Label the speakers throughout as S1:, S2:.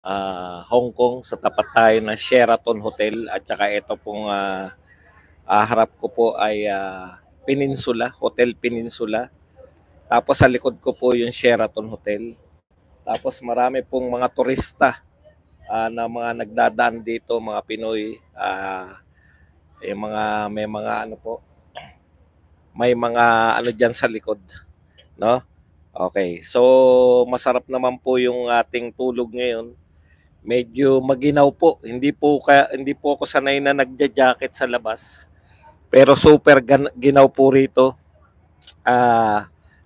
S1: Hong Kong sa tapat tayo ng Sheraton Hotel at saka ito pong harap ko po ay Peninsula, Hotel Peninsula. Tapos sa likod ko po yung Sheraton Hotel. Tapos marami pong mga turista na mga nagdadaan dito, mga Pinoy. May mga ano po, may mga ano diyan sa likod, no? Okay. So masarap naman po yung ating tulog ngayon. Medyo maginaw po. Hindi po ako sanay na nagja-jacket sa labas. Pero super ginaw po rito.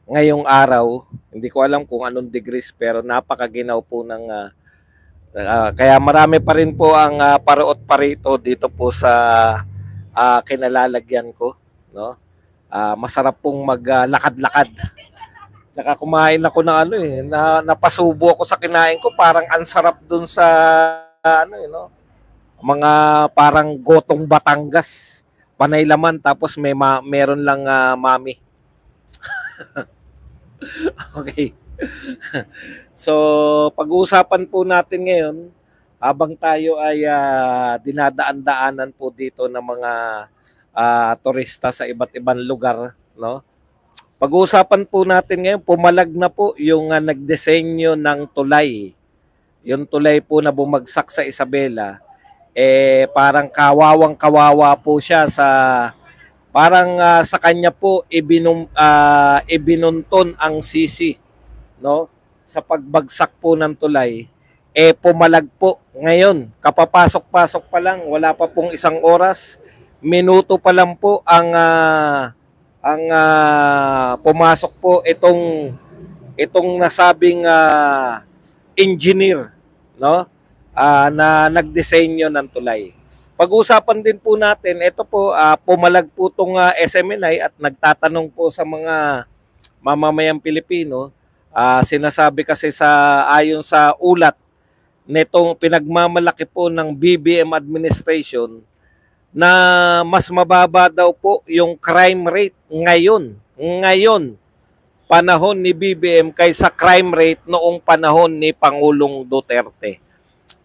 S1: Ngayong araw, hindi ko alam kung anong degrees pero napakaginaw po ng kaya marami pa rin po ang paraot pa rito dito po sa kinalalagyan ko, no? Masarap pong maglakad-lakad. Saka kumain ako ng napasubo ako sa kinain ko, parang ang sarap dun sa no? Mga parang gotong Batangas. Panay laman tapos meron lang mami. Okay. So, pag-uusapan po natin ngayon habang tayo ay dinadaan-daanan po dito ng mga turista sa iba't ibang lugar, no? Pag-uusapan po natin ngayon, pumalag na po yung nagdisenyo ng tulay. Yung tulay po na bumagsak sa Isabela, parang kawawang-kawawa po siya parang sa kanya po ibinunton ang sisi, no? Sa pagbagsak po ng tulay, pumalag po ngayon. Kapapasok-pasok pa lang, wala pa pong isang oras, minuto pa lang po ang pumasok po itong nasabing engineer, no? Na nagdisenyo ng tulay. Pag-usapan din po natin, ito po pumalag po tong SMNI at nagtatanong po sa mga mamamayang Pilipino. Sinasabi kasi ayon sa ulat nitong pinagmamalaki po ng BBM administration na mas mababa daw po yung crime rate ngayon panahon ni BBM kaysa crime rate noong panahon ni Pangulong Duterte.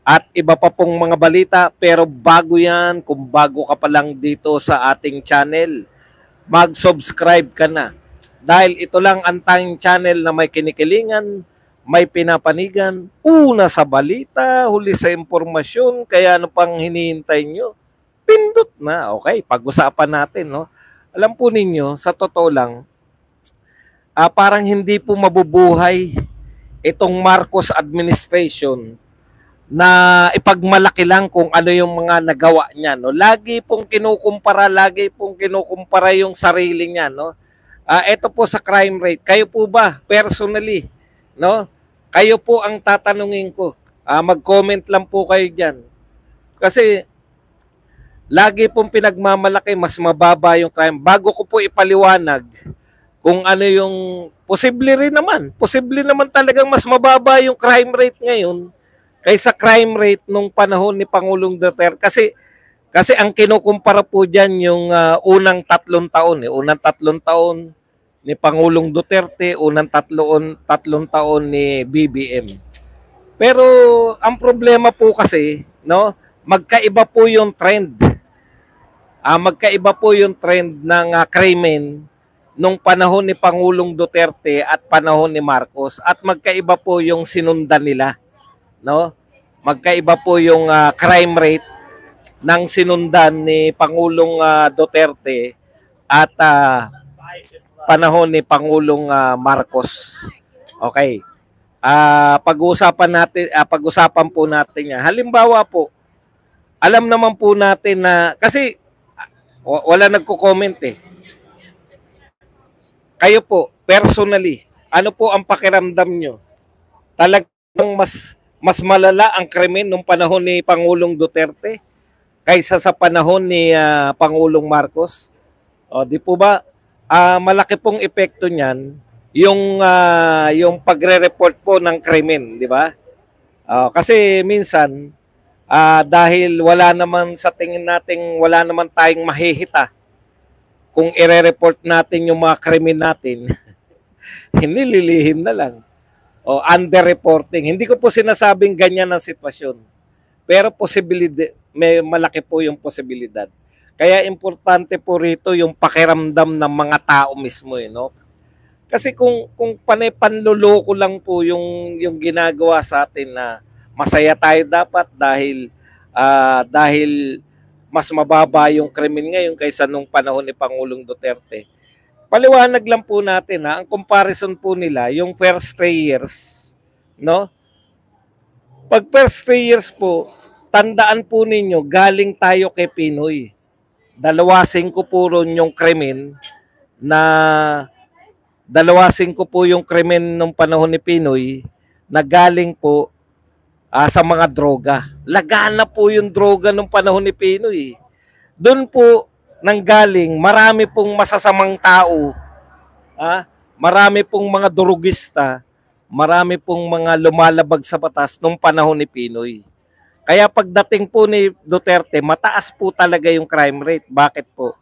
S1: At iba pa pong mga balita, pero bago yan, kung bago ka pa lang dito sa ating channel, mag-subscribe ka na. Dahil ito lang ang tanging channel na may kinikilingan, may pinapanigan, una sa balita, huli sa impormasyon, kaya ano pang hinihintay nyo? Pindot na. Okay, pag-usapan natin, no? Alam po ninyo, sa totoo lang, parang hindi po mabubuhay itong Marcos administration na ipagmalaki lang kung ano yung mga nagawa niya, no? Lagi pong kinukumpara yung sarili niya, no? Ito po sa crime rate, kayo po ba personally, no? Kayo po ang tatanungin ko. Mag-comment lang po kayo diyan. Kasi lagi pong pinagmamalaki mas mababa yung crime. Bago ko po ipaliwanag kung ano yung posible naman talagang mas mababa yung crime rate ngayon kaysa crime rate nung panahon ni Pangulong Duterte. Kasi ang kinukumpara po diyan yung unang 3 taon, unang 3 taon ni Pangulong Duterte, unang 3 taon ni BBM. Pero ang problema po kasi, no, magkaiba po yung trend. Magkaiba po yung trend ng krimen nung panahon ni Pangulong Duterte at panahon ni Marcos, at magkaiba po yung sinundan nila, no? Magkaiba po yung crime rate ng sinundan ni Pangulong Duterte at panahon ni Pangulong Marcos. Okay. Pag-usapan po natin yan. Halimbawa po, alam naman po natin na kasi wala nagko-comment Kayo po, personally, ano po ang pakiramdam nyo? Talagang mas malala ang krimen nung panahon ni Pangulong Duterte kaysa sa panahon ni Pangulong Marcos? O, di po ba? Malaki pong epekto niyan yung pagre-report po ng krimen, di ba? Kasi minsan, dahil wala naman sa tingin nating wala naman tayong mahihita kung ire-report natin yung mga krimen natin, nililihim na lang. o underreporting. Hindi ko po sinasabing ganyan ang sitwasyon. Pero posibilidad, may malaki po yung posibilidad. Kaya importante po rito yung pakiramdam ng mga tao mismo, no? Kasi kung panloloko lang po yung ginagawa sa atin na masaya tayo dapat dahil mas mababa yung krimen ngayon kaysa nung panahon ni Pangulong Duterte. Paliwanag lang po natin ang comparison po nila, yung first 3 years, no? Pag first 3 years po, tandaan po ninyo, galing tayo kay Pinoy. 2.5 po ron yung krimen na 2.5 po yung krimen nung panahon ni Pinoy na galing po sa mga droga. Lagana po yung droga nung panahon ni Pinoy. Doon po nanggaling, marami pong masasamang tao, marami pong mga durugista, marami pong mga lumalabag sa batas nung panahon ni Pinoy. Kaya pagdating po ni Duterte, mataas po talaga yung crime rate. Bakit po?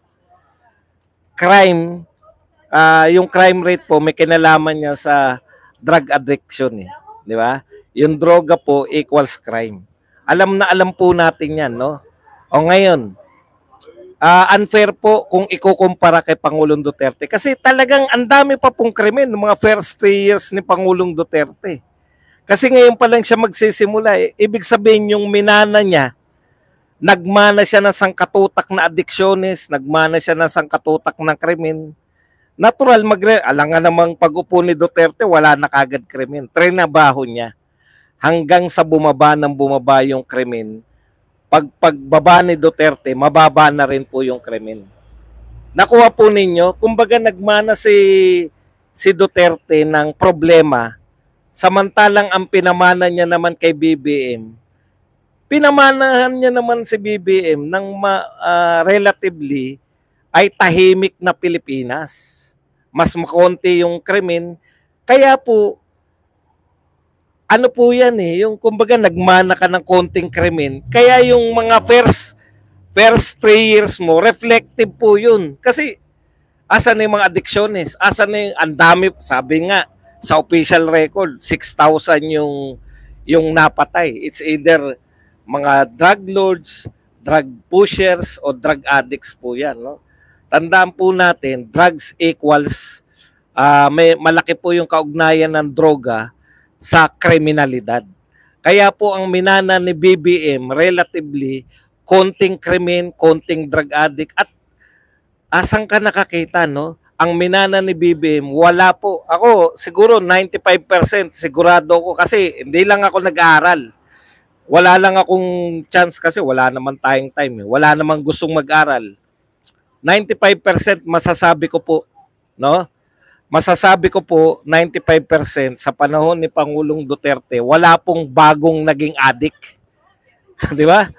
S1: Yung crime rate po may kinalaman niya sa drug addiction, di ba? Yung droga po equals crime. Alam na alam po natin 'yan, no? O ngayon, unfair po kung ikukumpara kay Pangulong Duterte kasi talagang ang dami pa pong krimen ng mga first 3 years ni Pangulong Duterte. Kasi ngayon pa lang siya magsisimula. Ibig sabihin yung minana niya, nagmana siya ng sangkatutak na adiksyonist, nagmana siya ng sangkatutak na krimen. Natural alangan namang pag-upo ni Duterte, wala na kagad krimen. Trinabaho niya hanggang sa bumaba yung krimen. Pagbaba ni Duterte, mababa na rin po yung krimen. Nakuha po ninyo, kumbaga nagmana si Duterte ng problema, samantalang ang pinamana niya naman kay BBM, pinamanahan niya naman si BBM ng relatively ay tahimik na Pilipinas. Mas makonti yung krimen. Kaya po, ano po yan yung kumbaga nagmana ka ng konting krimen. Kaya yung mga first 3 years mo, reflective po yun. Kasi, asan yung mga addictionist? Asan yung, ang dami, sabi nga, sa official record, 6,000 yung napatay. It's either mga drug lords, drug pushers, o drug addicts po yan, no? Tandaan po natin, drugs equals, may malaki po yung kaugnayan ng droga sa kriminalidad. Kaya po ang minana ni BBM, relatively, konting krimen, konting drug addict, at asan ka nakakita, no? Ang minana ni BBM, wala po. Ako, siguro 95% sigurado ko kasi hindi lang ako nag-aaral. Wala lang akong chance kasi wala naman tayong time. Wala namang gustong mag-aral. 95% masasabi ko po, no? Masasabi ko po 95% sa panahon ni Pangulong Duterte, wala pong bagong naging addict. 'Di ba?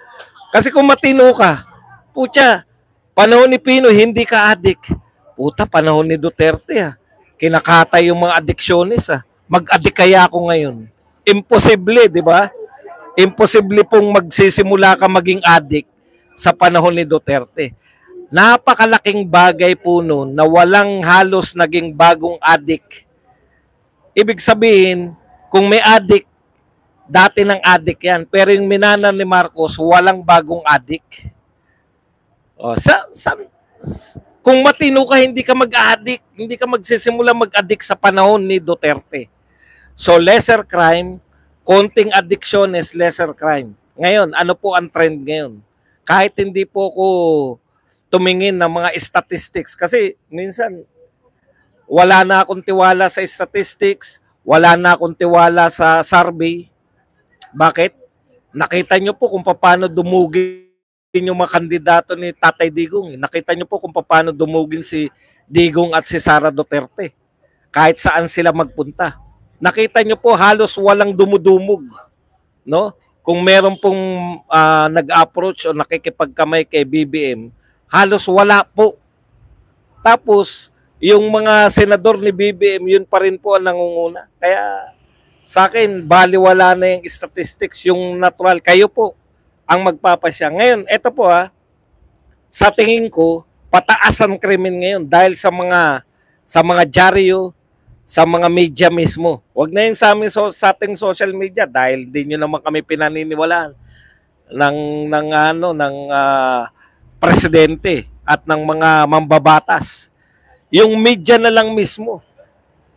S1: Kasi kung matino ka, putya, panahon ni Pinoy hindi ka addict. Puta, panahon ni Duterte kinakatay yung mga addictionist Mag-addict kaya ako ngayon? Imposible, 'di ba? Imposible pong magsisimula ka maging addict sa panahon ni Duterte. Napakalaking bagay po noon na walang halos naging bagong addict. Ibig sabihin, kung may addict, dati ng addict yan. Pero yung minana ni Marcos, walang bagong addict. Kung matino ka, hindi ka mag-addict. Hindi ka magsisimula mag-addict sa panahon ni Duterte. So, lesser crime, konting addiction is lesser crime. Ngayon, ano po ang trend ngayon? Kahit hindi po ko tumingin ng mga statistics kasi minsan wala na akong tiwala sa statistics, wala na akong tiwala sa survey. Bakit? Nakita nyo po kung paano dumugin yung mga kandidato ni Tatay Digong. Nakita nyo po kung paano dumugin si Digong at si Sara Duterte. Kahit saan sila magpunta. Nakita nyo po halos walang dumudumog, no? Kung meron pong nag-approach o nakikipagkamay kay BBM, halos wala po. Tapos, yung mga senador ni BBM, yun pa rin po ang nangunguna. Kaya, sa akin, baliwala na yung statistics, yung natural. Kayo po ang magpapasya. Ngayon, eto po sa tingin ko, pataas ang krimen ngayon dahil sa mga dyaryo, sa mga media mismo. Huwag na yung sa amin sa ating social media dahil di nyo naman kami pinaniniwalaan ng presidente at ng mga mambabatas. Yung media na lang mismo,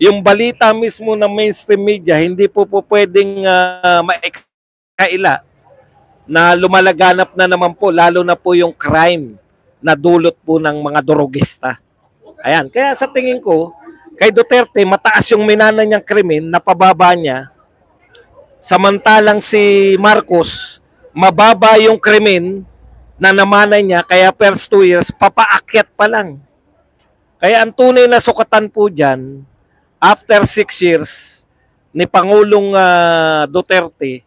S1: yung balita mismo ng mainstream media, hindi po pwedeng maikaila na lumalaganap na naman po, lalo na po yung crime na dulot po ng mga durugista. Ayan, kaya sa tingin ko, kay Duterte, mataas yung minana niyang krimen, napababa niya. Samantalang si Marcos, mababa yung krimen na namana niya, kaya first 2 years, papaakyat pa lang. Kaya ang tunay na sukatan po dyan, after 6 years ni Pangulong Duterte,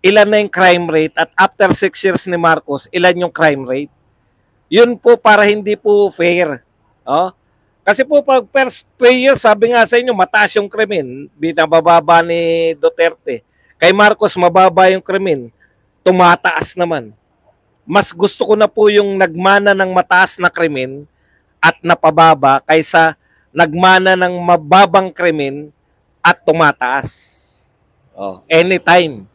S1: ilan na yung crime rate, at after 6 years ni Marcos, ilan yung crime rate. Yun po para hindi po fair. Oh? Kasi po pag first 3 years, sabi nga sa inyo, mataas yung krimen, binababa ni Duterte. Kay Marcos, mababa yung krimen, tumataas naman. Mas gusto ko na po yung nagmana ng mataas na krimen at napababa kaysa nagmana ng mababang krimen at tumataas. Oh, anytime.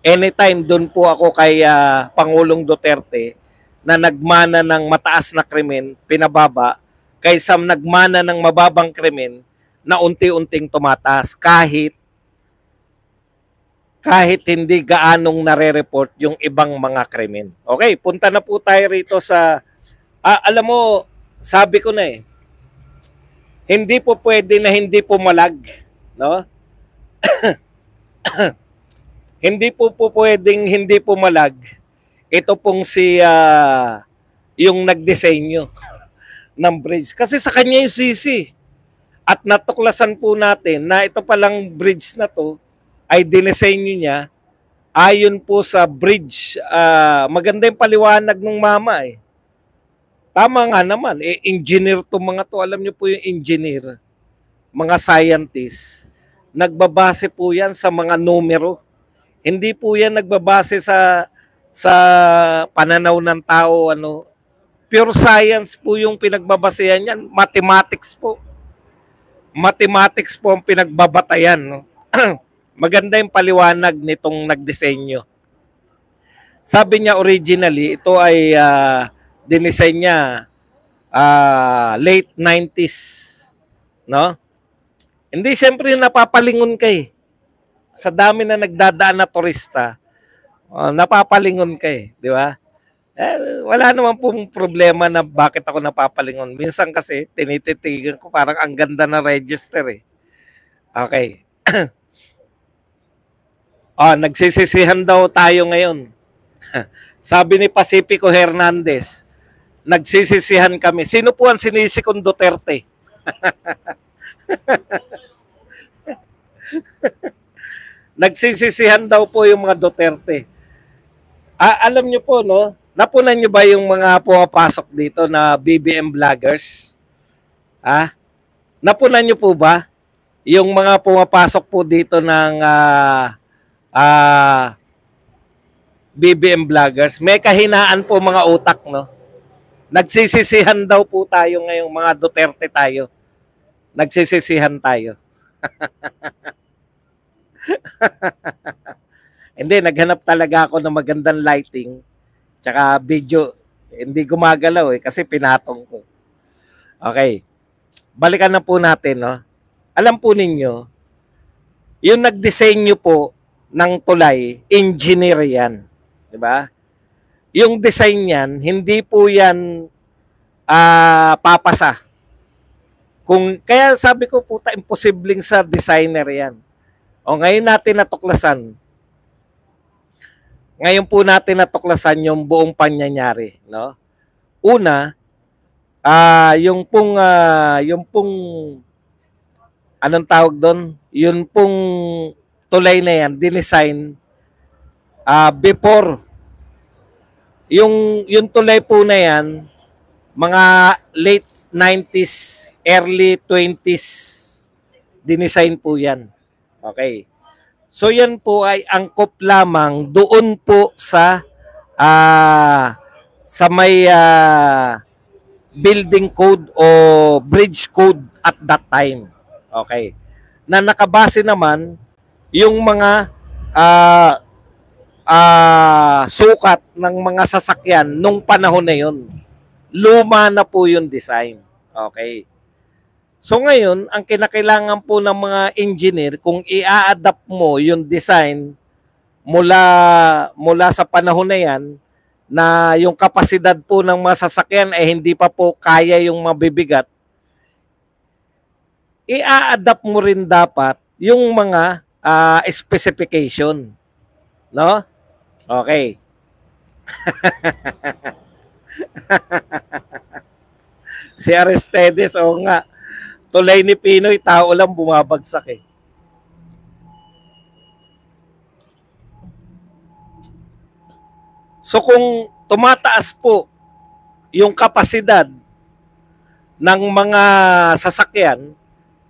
S1: Anytime doon po ako kay Pangulong Duterte na nagmana ng mataas na krimen, pinababa, kaysa nagmana ng mababang krimen na unti-unting tumataas kahit hindi gaanong nare-report yung ibang mga krimen. Okay, punta na po tayo rito sa alam mo, sabi ko na hindi po pwede na hindi pumalag, no? Hindi po pwedeng hindi pumalag. Ito pong si yung nagdisenyo ng bridge. Kasi sa kanya yung sisi. At natuklasan po natin na ito palang bridge na to ay dinisenyo niya ayon po sa bridge. Maganda yung paliwanag ng mama Tama nga naman. Engineer to mga to. Alam niyo po yung engineer. Mga scientists. Nagbabase po yan sa mga numero. Hindi po yan nagbabase sa pananaw ng tao, pure science po yung pinagbabasehan yan. Mathematics po. Mathematics po ang pinagbabatayan. No? Maganda yung paliwanag nitong nagdisenyo. Sabi niya originally, ito ay dinisenyo niya late 90s. No? Hindi, siyempre napapalingon sa dami na nagdadaan na turista, napapalingon di ba? Wala naman pong problema na bakit ako napapalingon. Minsan kasi tinititigan ko parang ang ganda na register Okay. Nagsisisihan daw tayo ngayon. Sabi ni Pacifico Hernandez, nagsisisihan kami. Sino po ang sinisi kong Duterte? Nagsisisihan daw po yung mga Duterte. Alam nyo po, no? Napunan nyo ba yung mga pumapasok dito na BBM vloggers? Napunan nyo po ba yung mga pumapasok po dito ng BBM vloggers? May kahinaan po mga utak, no? Nagsisisihan daw po tayo ngayong mga Duterte tayo. Nagsisisihan tayo. Hindi, naghanap talaga ako ng magandang lighting tsaka video. Hindi gumagalaw kasi pinatong ko. Okay. Balikan na po natin, no? Alam po ninyo, yung nagdisenyo po ng tulay, engineer yan. Diba? Yung design yan, hindi po yan papasa. Kaya sabi ko po, imposibleng sa designer yan. O ngayon natin natuklasan. Ngayon po natin natuklasan yung buong pangyayari, no? Una, yung pong anong tawag doon? Yung pong tulay na yan, dinesign before. Yung tulay po na yan, mga late 90s, early 20s, dinesign po yan. Okay. So yan po ay angkop lamang doon po sa may building code o bridge code at that time. Okay. Na nakabase naman yung mga ah, sukat ng mga sasakyan nung panahon na yun. Luma na po yung design. Okay. So ngayon, ang kinakailangan po ng mga engineer, kung i-adapt mo yung design mula sa panahon na yan, na yung kapasidad po ng mga sasakyan ay hindi pa po kaya yung mabibigat, i-adapt mo rin dapat yung mga specification. No? Okay. Si Aristides, o nga, tulay ni Pinoy, tao lang bumabagsak eh. So kung tumataas po yung kapasidad ng mga sasakyan,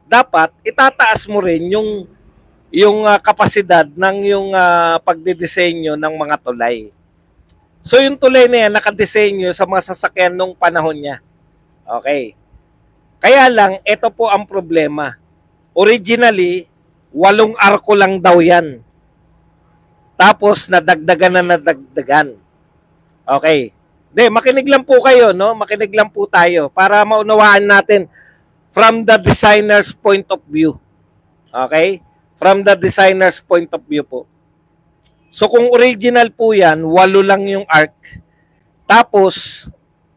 S1: dapat itataas mo rin yung kapasidad ng yung pagdidisenyo ng mga tulay. So yung tulay na yan nakadesenyo sa mga sasakyan nung panahon niya. Okay. Kaya lang, ito po ang problema. Originally, 8 arko lang daw yan. Tapos, nadagdagan. Okay. Makinig lang po kayo, no? Makinig lang po tayo para maunawaan natin from the designer's point of view. Okay? From the designer's point of view po. So, kung original po yan, 8 lang yung arc. Tapos,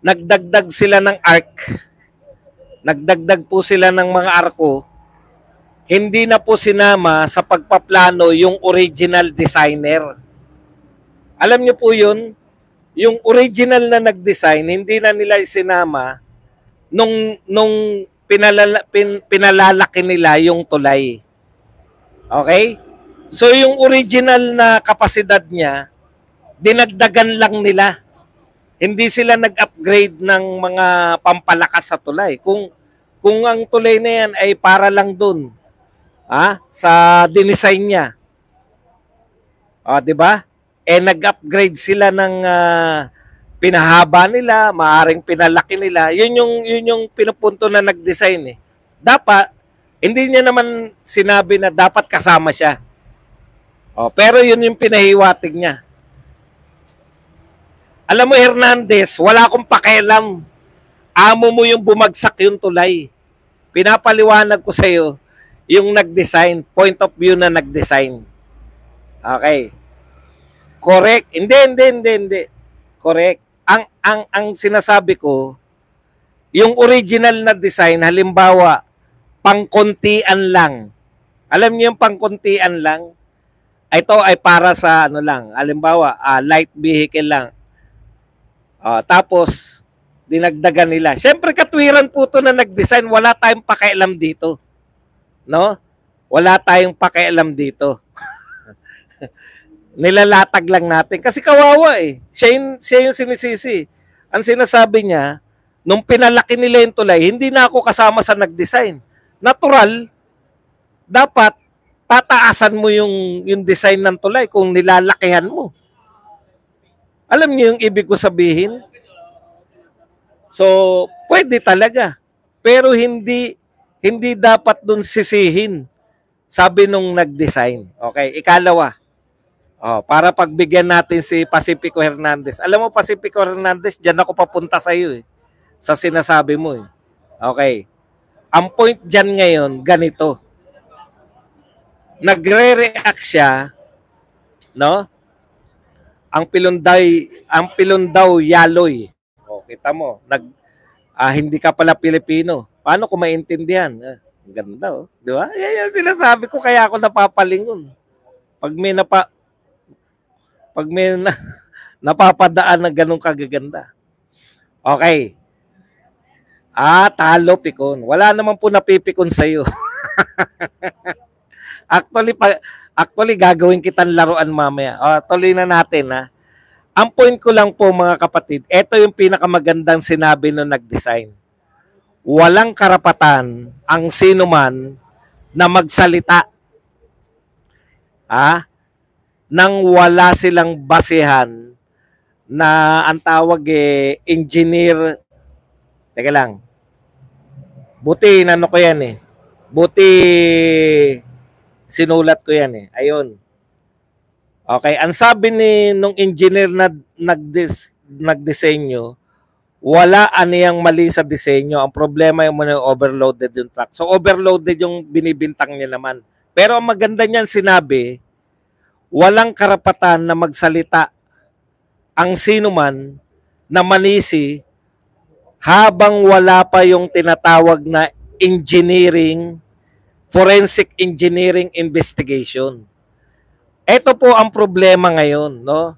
S1: nagdagdag sila ng arc. Nagdagdag po sila ng mga arko, hindi na po sinama sa pagpaplano yung original designer. Alam niyo po yun, yung original na nag-design, hindi na nila isinama nung pinalalaki nila yung tulay. Okay? So yung original na kapasidad niya, dinagdagan lang nila. Hindi sila nag-upgrade ng mga pampalakas sa tulay. Kung ang tulay na yan ay para lang dun, sa dinesign niya. Di ba? Nag-upgrade sila ng pinahaba nila, maaring pinalaki nila. Yun yung pinupunto na nag-design eh. Dapat, hindi niya naman sinabi na dapat kasama siya. Pero yun yung pinahiwatig niya. Alam mo, Hernandez, wala akong pakialam. Amo mo yung bumagsak yung tulay. Pinapaliwanag ko sa iyo yung nag-design, point of view na nag-design. Okay. Correct. Hindi. Correct. Ang sinasabi ko, yung original na design, halimbawa, pangkontian lang. Alam niyo yung pangkontian lang? Ito ay para sa halimbawa, light vehicle lang. Tapos, dinagdagan nila. Siyempre, katwiran po ito na nag-design. Wala tayong pakialam dito. No? Wala tayong pakialam dito. Nilalatag lang natin. Kasi kawawa eh. Siya yung sinisisi. Ang sinasabi niya, nung pinalaki nila yung tulay, hindi na ako kasama sa nag-design. Natural, dapat tataasan mo yung design ng tulay kung nilalakihan mo. Alam niyo yung ibig ko sabihin? So, pwede talaga. Pero hindi dapat dun sisihin. Sabi nung nag-design. Okay, ikalawa. Para pagbigyan natin si Pacifico Hernandez. Alam mo, Pacifico Hernandez, dyan ako papunta sa iyo eh. Sa sinasabi mo eh. Okay. Ang point dyan ngayon, ganito. Nagre-react siya, no? Ang pilon daw yaloy. Kita mo, hindi ka pala Pilipino. Paano ko maintindihan? Ang ganda, oh. Di ba? Yan yung sinasabi ko, kaya ako napapalingon. Pag may napapadaan na ganun kagaganda. Okay. Talo, pikon. Wala naman po napipikon sa'yo. Actually, gagawin kitang laruan mamaya. Tuloy na natin, ha. Ang point ko lang po, mga kapatid, ito yung pinakamagandang sinabi nung nag-design. Walang karapatan ang sinuman na magsalita. Nang wala silang basehan na ang tawag engineer. Teka lang. Buti, ko yan eh. Buti sinulat ko yan eh. Ayun. Okay, ang sabi ni nung engineer na nagdisenyo, wala aniyang mali sa disenyo. Ang problema yung muna overloaded yung truck. So overloaded yung binibintang niya naman. Pero ang maganda niyan sinabi, walang karapatan na magsalita ang sino man na manisi habang wala pa yung tinatawag na engineering, forensic engineering investigation. Ito po ang problema ngayon, no?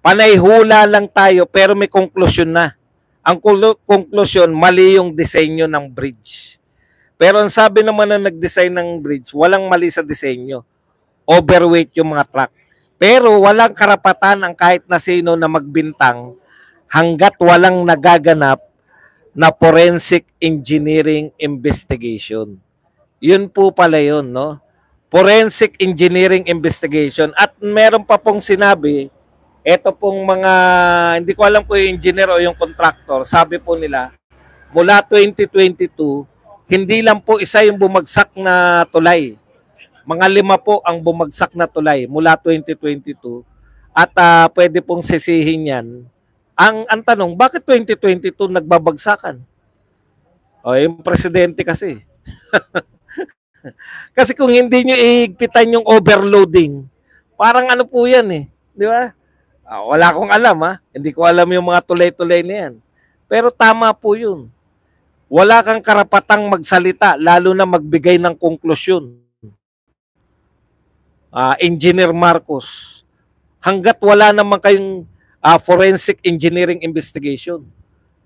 S1: Panay hula lang tayo pero may konklusyon na. Ang konklusyon, mali yung disenyo ng bridge. Pero ang sabi naman na nag-design ng bridge, walang mali sa disenyo. Overweight yung mga truck. Pero walang karapatan ang kahit na sino na magbintang hanggat walang nagaganap na forensic engineering investigation. Yun po pala yun, no? Forensic engineering investigation. At meron pa pong sinabi, eto pong mga, hindi ko alam kung yung engineer o yung contractor, sabi po nila, mula 2022, hindi lang po isa yung bumagsak na tulay. Mga 5 po ang bumagsak na tulay mula 2022. At pwede pong sisihin yan. Ang tanong, bakit 2022 nagbabagsakan? O, yung presidente kasi. Kasi kung hindi nyo ihigpitan yung overloading, parang ano po yan eh. Di ba? Wala akong alam ha. Hindi ko alam yung mga tulay-tulay na yan. Pero tama po yun. Wala kang karapatang magsalita, lalo na magbigay ng konklusyon. Engineer Marcos, hanggat wala naman kayong forensic engineering investigation.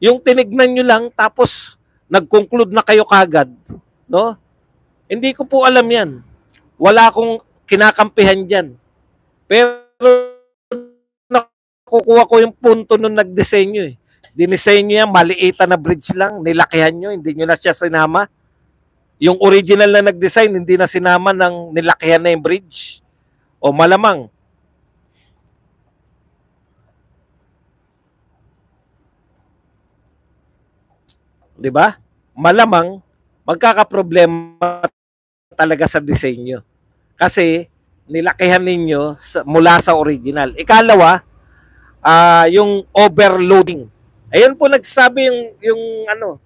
S1: Yung tinignan nyo lang, tapos nag-conclude na kayo kagad. No? Hindi ko po alam yan. Wala akong kinakampihan dyan. Pero nakukuha ko yung punto nung nagdisenyo eh. Dinisenyo yan, maliitan na bridge lang, nilakihan nyo, hindi nyo na siya sinama. Yung original na nag-design, hindi na sinama ng nilakihan na yung bridge. O malamang. Di ba? Malamang, magkakaproblema talaga sa disenyo. Kasi, nilakihan ninyo mula sa original. Ikalawa, yung overloading. Ayun po nagsasabi yung ano,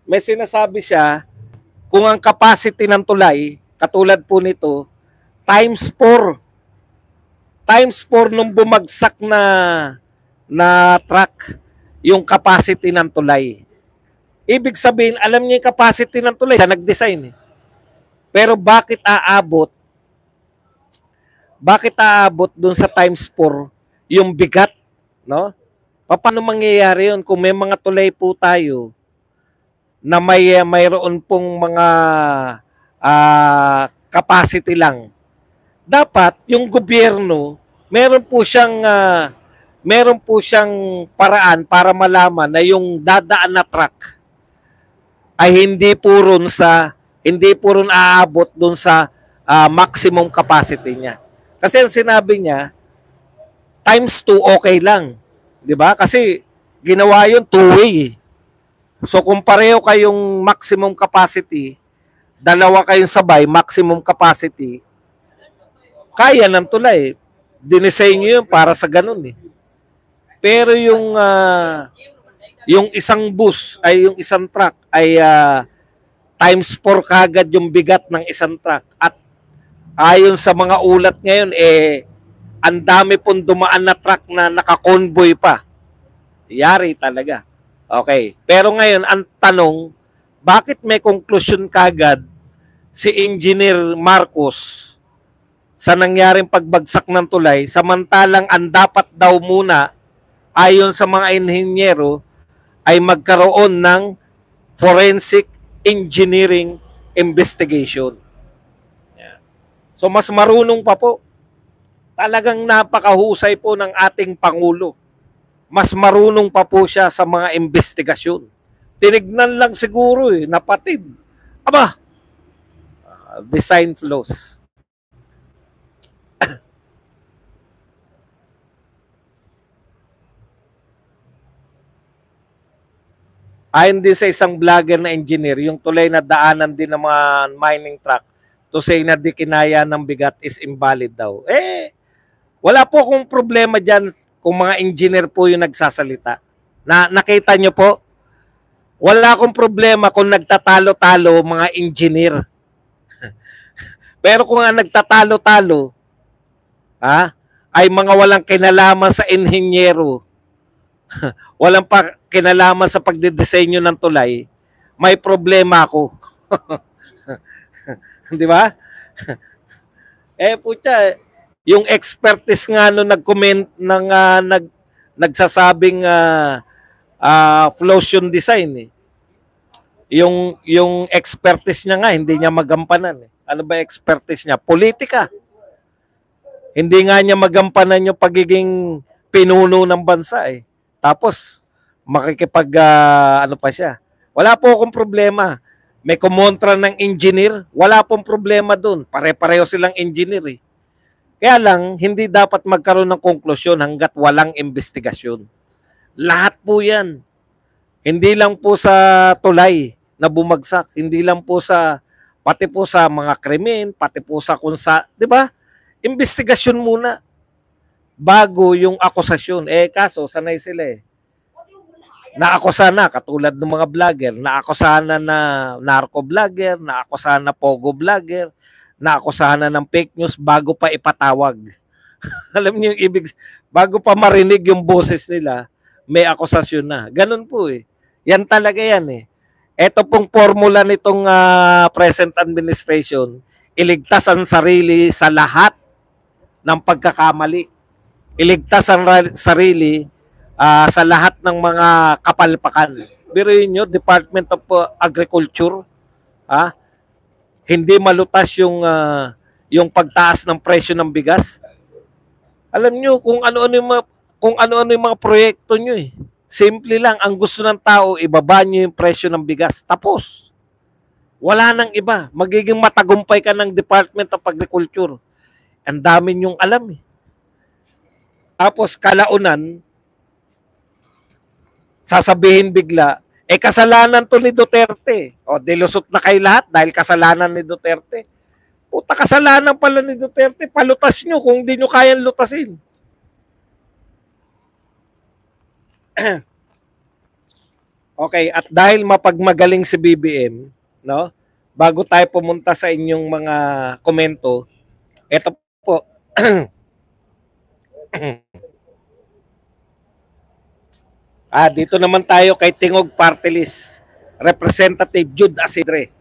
S1: may sinasabi siya, kung ang capacity ng tulay, katulad po nito, times 4. Times 4 nung bumagsak na truck, yung capacity ng tulay. Ibig sabihin, alam niya yung capacity ng tulay, siya nag-design eh. Pero bakit aabot dun sa times 4 yung bigat, no? Paano mangyayari yun kung may mga tulay po tayo na mayroon pong mga capacity lang? Dapat yung gobyerno meron po siyang paraan para malaman na yung dadaan na truck ay hindi po ron aabot dun sa maximum capacity niya. Kasi ang sinabi niya, times 2 okay lang. 'Di ba? Kasi ginawa yun two-way. So kung pareho kayong maximum capacity, dalawa kayong sabay, maximum capacity, kaya ng tulay. Dinisenyo yun para sa ganun eh. Pero yung isang bus ay yung isang truck ay times 4 kagad yung bigat ng isang truck. At ayon sa mga ulat ngayon, ang dami pong dumaan na truck na naka-convoy pa. Yari talaga. Okay. Pero ngayon, ang tanong, bakit may konklusyon kagad si Engineer Marcos sa nangyaring pagbagsak ng tulay, samantalang ang dapat daw muna, ayon sa mga inhinyero, ay magkaroon ng forensic engineering investigation. So mas marunong pa po. Talagang napakahusay po ng ating Pangulo. Mas marunong pa po siya sa mga investigasyon. Tinignan lang siguro napatid. Aba, design flaws. Ayon din sa isang vlogger na engineer, yung tulay na daanan din ng mga mining truck to say na di kinaya ng bigat is invalid daw. Wala po akong problema dyan kung mga engineer po yung nagsasalita. Nakita nyo po? Wala akong problema kung nagtatalo-talo mga engineer. Pero kung ang nagtatalo-talo ay mga walang kinalaman sa inhenyero, walang kinalaman sa pagdidisenyo ng tulay, may problema ako. Di ba? Putya, yung expertise nga no nag-comment ng nagsasabing flotation design yung expertise niya nga hindi niya magampanan. Ano ba expertise niya? Politika. Hindi nga niya magampanan yung pagiging pinuno ng bansa Tapos makikipag ano pa siya. Wala po akong problema. May kumontra ng engineer, wala pong problema doon. Pare-pareho silang engineer Kaya lang, hindi dapat magkaroon ng konklusyon hanggat walang investigasyon. Lahat po yan. Hindi lang po sa tulay na bumagsak. Hindi lang po pati po sa mga krimen, pati po sa di ba? Investigasyon muna bago yung akusasyon. Kaso, sanay sila Naakusahan na, katulad ng mga vlogger, naakusahan na narco vlogger, naakusahan na pogo vlogger, naakusahan na ng fake news bago pa ipatawag. Alam niyo yung ibig, bago pa marinig yung boses nila, may akusasyon na. Ganun po Yan talaga yan Ito pong formula nitong present administration, iligtas ang sarili sa lahat ng pagkakamali. Iligtas ang sarili sa lahat ng mga kapalpakan. Biruin nyo, Department of Agriculture, hindi malutas yung pagtaas ng presyo ng bigas. Alam nyo kung ano-ano yung mga proyekto nyo Simple lang, ang gusto ng tao, ibaba nyo yung presyo ng bigas. Tapos. Wala nang iba. Magiging matagumpay ka ng Department of Agriculture. Ang dami nyong alam Tapos kalaunan, sasabihin bigla, kasalanan to ni Duterte. Dilusot na kay lahat dahil kasalanan ni Duterte. Puta, kasalanan pala ni Duterte. Palutas nyo kung di nyo kayang lutasin. Okay, at dahil mapagmagaling si BBM, bago tayo pumunta sa inyong mga komento, eto po. Dito naman tayo kay Tingog Party List, Representative Jude Asidre.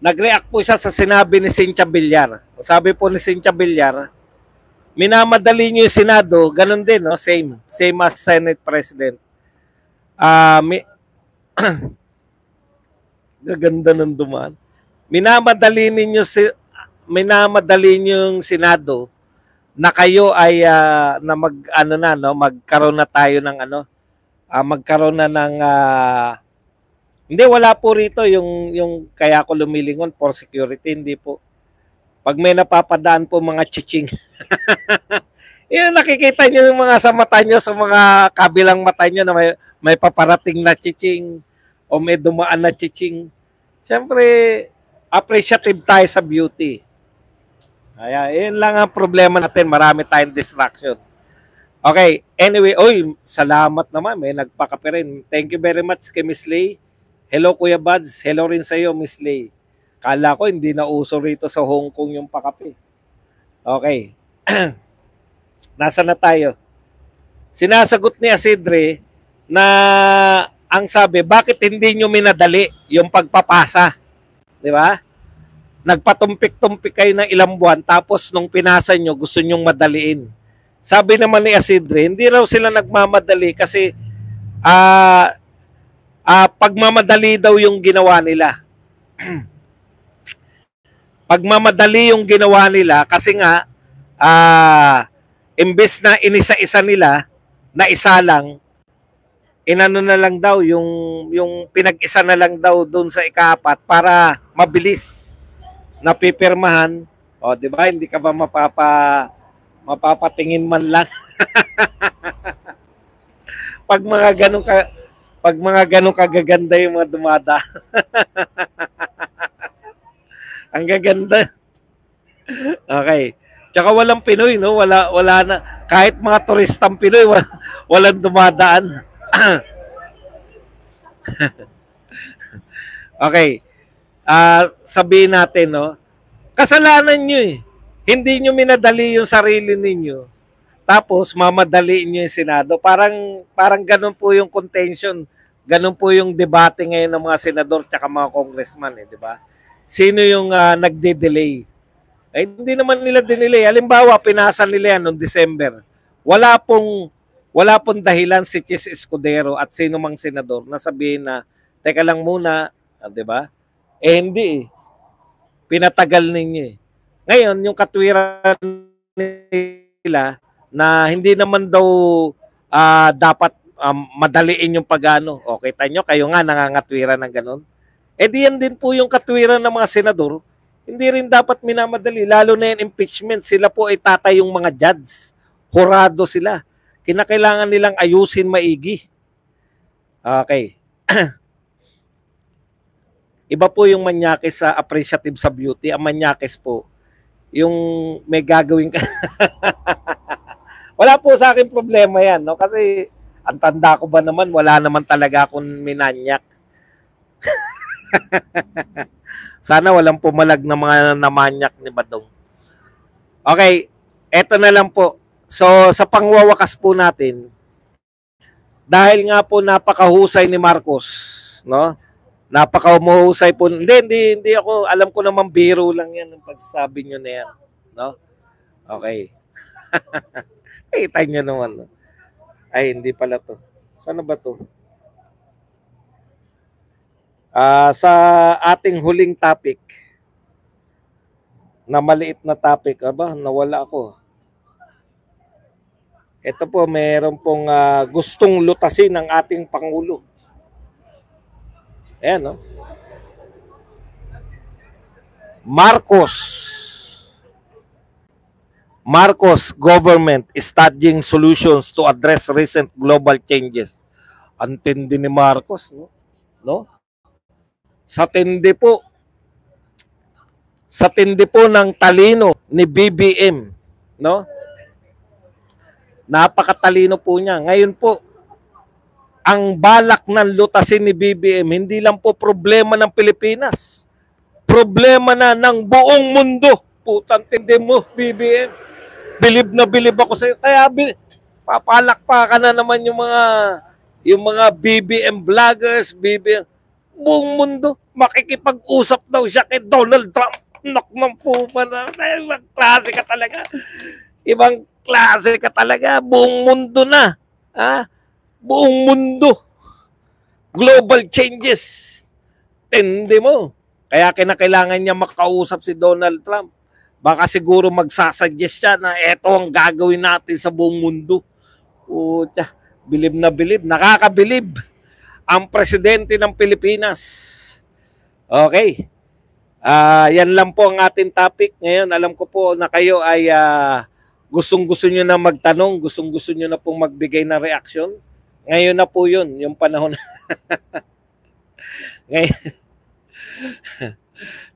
S1: Nag-react po siya sa sinabi ni Cynthia Villar. Sabi po ni Cynthia Villar, minamadali niyo yung Senado, ganun din, same as Senate President. Gaganda ng dumaan. Minamadali niyo yung Senado na kayo ay magkaroon na tayo ng magkaroon na ng hindi, wala po rito yung kaya ko lumilingon for security, hindi po. Pag may napapadaan po mga chiching. Yung nakikita nyo yung mga sa mata nyo, sa mga kabilang mata nyo na may paparating na chiching o may dumaan na chiching. Siyempre, appreciative tayo sa beauty. Yun lang ang problema natin. Marami tayong distraction. Okay, anyway, salamat naman. May nagpakape rin. Thank you very much kay Miss Lay. Hello, Kuya Buds. Hello rin sa iyo, Miss Lay. Kala ko hindi na uso rito sa Hong Kong yung pakape. Okay. Nasa na tayo? Sinasagot ni Asidre na ang sabi, bakit hindi nyo minadali yung pagpapasa? Di ba? Nagpatumpik-tumpik kayo ng ilang buwan tapos nung pinasa nyo, gusto nyong madaliin. Sabi naman ni Asidre, hindi raw sila nagmamadali kasi pagmamadali daw yung ginawa nila. Pagmamadali yung ginawa nila kasi nga imbes na inisa-isa nila na isa lang, inano na lang daw yung pinag-isa na lang daw doon sa ika-4 para mabilis na pipirmahan. Di ba? Hindi ka ba mapapatingin man lang? Pag mga ganun ka Pag mga ganun kagaganda yung mga dumada. Ang gaganda. Okay. Tsaka walang Pinoy, no? Wala na. Kahit mga turistang Pinoy, walang dumadaan. Okay. Sabihin natin, no? Kasalanan nyo eh. Hindi nyo minadali yung sarili ninyo. Tapos, mamadali nyo yung Senado. Parang ganun po yung contention. Ganun po yung debate ngayon ng mga senador tsaka mga congressman, eh, di ba? Sino yung nagde-delay? Eh, hindi naman nila dinelay. Halimbawa, pinasa nila yan noong December. Wala pong dahilan si Chis Escudero at sino mang senador na sabihin na, teka lang muna, di ba? Eh, hindi eh. Pinatagal ninyo eh. Ngayon, yung katwiran nila na hindi naman daw dapat madaliin yung pagano. O, kita nyo, kayo nga nangangatwiran ng ganun. Eh, diyan din po yung katwiran ng mga senador. Hindi rin dapat minamadali, lalo na yung impeachment. Sila po ay tatay yung mga judge. Hurado sila. Kinakailangan nilang ayusin maigi. Okay. Iba po yung manyakis sa appreciative sa beauty. Ang manyakis po, yung may gagawin ka. Wala po sa akin problema yan, no? Kasi ang tanda ko ba naman, wala naman talaga akong minanyak. Sana walang pumalag na mga namanyak ni Badong. Okay, eto na lang po. So, sa pangwawakas po natin, dahil nga po napakahusay ni Marcos, no? Napakahusay po. Hindi ako, alam ko naman biro lang yan ang pagsasabi nyo na yan, no? Okay. Kita nyo naman, no? Ay, hindi pala to. Sana ba to? Sa ating huling topic, na maliit na topic, nawala ako. Ito po, mayroon pong gustong lutasin ng ating Pangulo. Ayan, no? Marcos government studying solutions to address recent global changes. Antindi ni Marcos, no? Sa tindi po ng talino ni BBM, no? Napakatalino po niya. Ngayon po, ang balak ng lutasin ni BBM, hindi lang po problema ng Pilipinas. Problema na ng buong mundo. Putang tindi mo, BBM. Bilib na bilib ako sa iyo. Kaya papalakpakan na naman yung mga BBM vloggers, BBM. Buong mundo, makikipag-usap daw siya kay Donald Trump. Nok ng pupa na. Ibang klase ka talaga. Ibang klase ka talaga. Buong mundo na. Buong mundo. Global changes. Tindi mo. Kaya kinakailangan niya makausap si Donald Trump. Baka siguro magsasuggest siya na eto ang gagawin natin sa buong mundo. Pucha, bilib na bilib. Nakakabilib ang presidente ng Pilipinas. Okay. Yan lang po ang ating topic. Ngayon, alam ko po na kayo ay gustong-gusto nyo na magtanong, gustong-gusto nyo na pong magbigay ng reaksyon. Ngayon na po yun, yung panahon. Ngayon.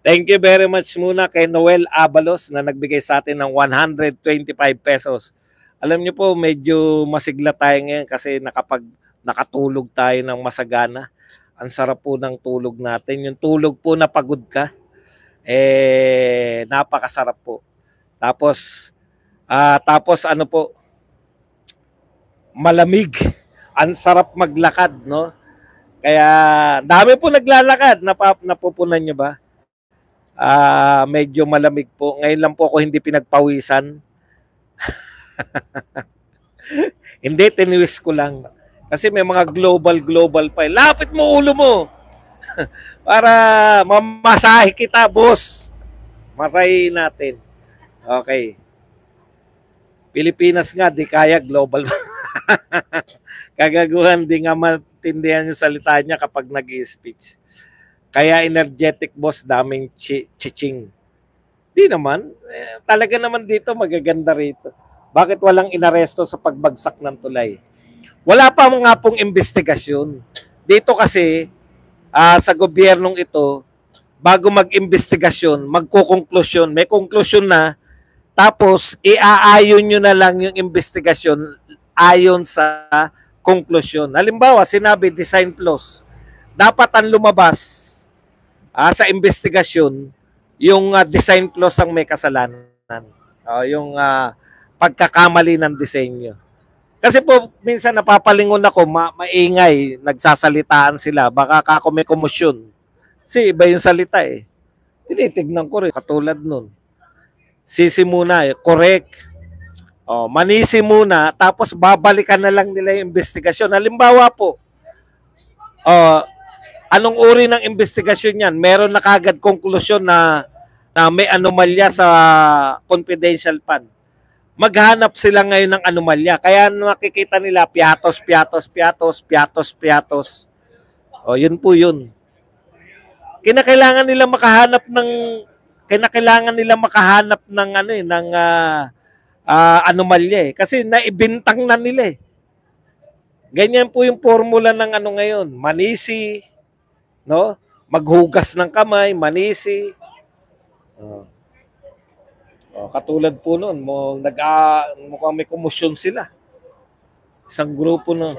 S1: Thank you very much muna kay Noel Abalos na nagbigay sa atin ng 125 pesos. Alam niyo po, medyo masigla tayo ngayon kasi nakatulog tayo ng masagana. Ang sarap po ng tulog natin. Yung tulog po na pagod ka, napakasarap po. Tapos ano po, malamig. Ang sarap maglakad, no? Kaya dami po naglalakad. Napupunan nyo ba? Medyo malamig po. Ngayon lang po ako hindi pinagpawisan. Hindi, tiniwis ko lang. Kasi may mga global pa. Lapit mo ulo mo. Para mamasahe kita, boss. Masahe natin. Okay. Pilipinas nga, di kaya global. Kagaguhan, di nga matindihan yung salita niya kapag nag-i-speech. Kaya energetic, boss, daming chiching. Di naman. Talaga naman dito, magaganda rito. Bakit walang inaresto sa pagbagsak ng tulay? Wala pa nga pong investigasyon. Dito kasi, sa gobyernong ito, bago mag-investigasyon, magkukonklusyon, may konklusyon na, tapos iaayon nyo na lang yung investigasyon ayon sa konklusyon. Halimbawa, sinabi design flaws. Dapat ang lumabas sa investigasyon, yung design flaws ang may kasalanan. Yung pagkakamali ng disenyo. Kasi po, minsan napapalingon ako, maingay, nagsasalitaan sila. Baka ako may komosyon. Kasi iba yung salita eh. Tinitignan ko rin, katulad nun. Sisi muna, correct. Manisi muna, tapos babalikan na lang nila yung investigasyon. Halimbawa po, anong uri ng investigasyon yan? Meron na kagad konklusyon na may anomalya sa confidential fund. Maghanap sila ngayon ng anomalya. Kaya nakikita nila piatos. Yun po yun. Kinakailangan nila makahanap ng anomalya eh. Kasi naibintang na nila eh. Ganyan po yung formula ng ngayon. Manisi, no? Maghugas ng kamay, manisi. Katulad po noon, mukhang may komosyon sila. Isang grupo no.